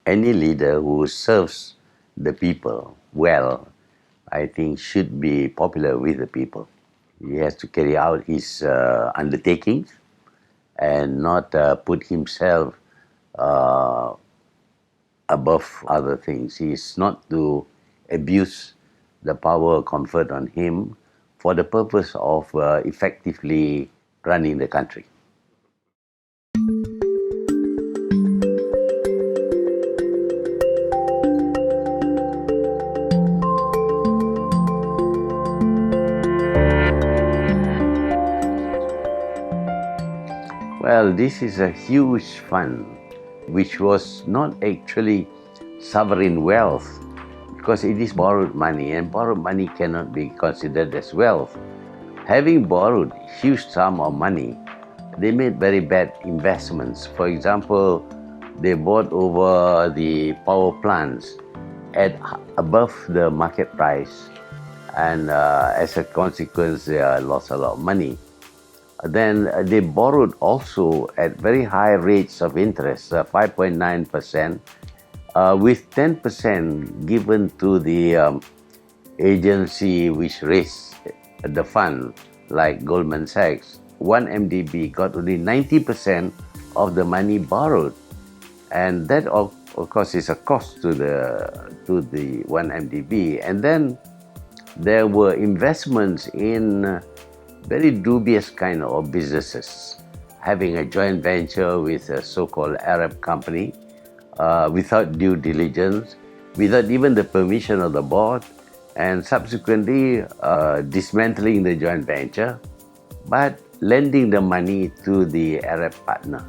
any leader who serves the people well, I think should be popular with the people. He has to carry out his undertakings and not put himself uh, above other things. He is not to abuse the power conferred on him for the purpose of effectively running the country. Well, this is a huge fund which was not actually sovereign wealth because it is borrowed money, and borrowed money cannot be considered as wealth. Having borrowed huge sum of money, they made very bad investments. For example, they bought over the power plants at above the market price, and as a consequence, they lost a lot of money. Then they borrowed also at very high rates of interest, 5.9%, with 10% given to the agency which raised the fund, like Goldman Sachs. One MDB got only 90% of the money borrowed, and that of course is a cost to the one MDB. And then there were investments in very dubious kind of businesses, having a joint venture with a so-called Arab company without due diligence, without even the permission of the board, and subsequently dismantling the joint venture, but lending the money to the Arab partner.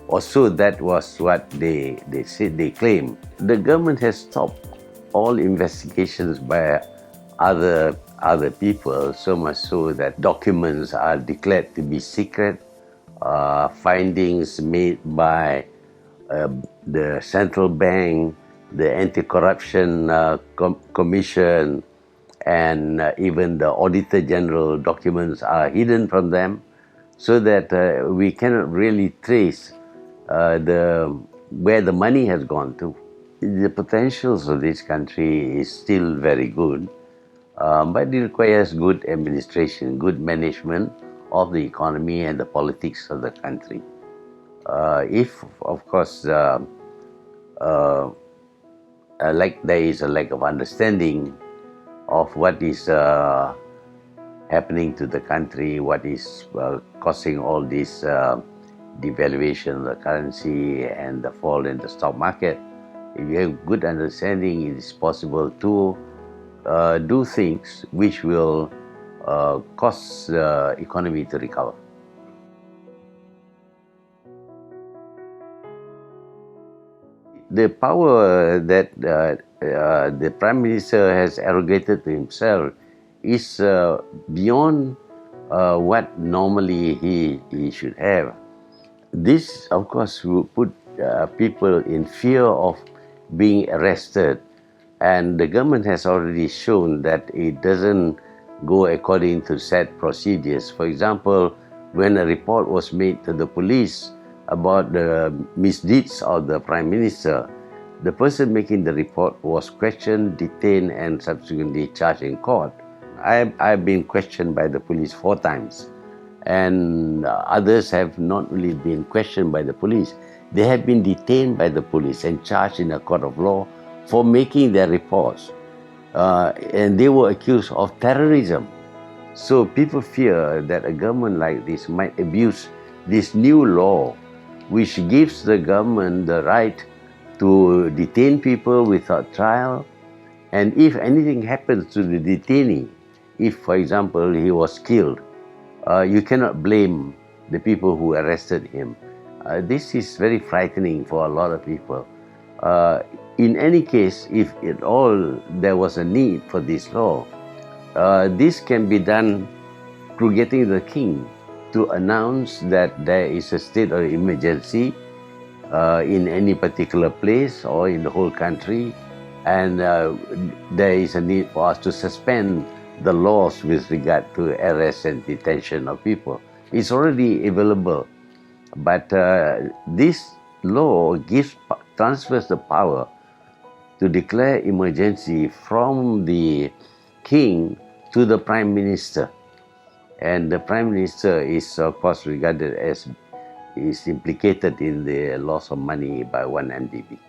Or so that was what they said, they claim. The government has stopped all investigations by other people, so much so that documents are declared to be secret. Findings made by the central bank, the anti-corruption commission, and even the auditor general documents are hidden from them, so that we cannot really trace where the money has gone to. The potentials of this country is still very good, but it requires good administration, good management of the economy and the politics of the country. If, of course, there is a lack of understanding of what is happening to the country, what is causing all this devaluation of the currency and the fall in the stock market. If you have good understanding, it is possible to do things which will cause the economy to recover. The power that the Prime Minister has arrogated to himself is beyond what normally he should have. This, of course, will put people in fear of being arrested, and the government has already shown that it doesn't go according to set procedures. For example, when a report was made to the police about the misdeeds of the Prime Minister, the person making the report was questioned, detained, and subsequently charged in court. I've been questioned by the police 4 times, and others have not really been questioned by the police. They have been detained by the police and charged in a court of law for making their reports, and they were accused of terrorism. So people fear that a government like this might abuse this new law, which gives the government the right to detain people without trial, and if anything happens to the detainee, if, for example, he was killed, you cannot blame the people who arrested him. This is very frightening for a lot of people. In any case, if at all there was a need for this law, this can be done through getting the king to announce that there is a state of emergency in any particular place or in the whole country, and there is a need for us to suspend the laws with regard to arrest and detention of people. It's already available, but this law gives transfers the power to declare emergency from the king to the prime minister. And the prime minister is, of course, regarded as is implicated in the loss of money by one MDB.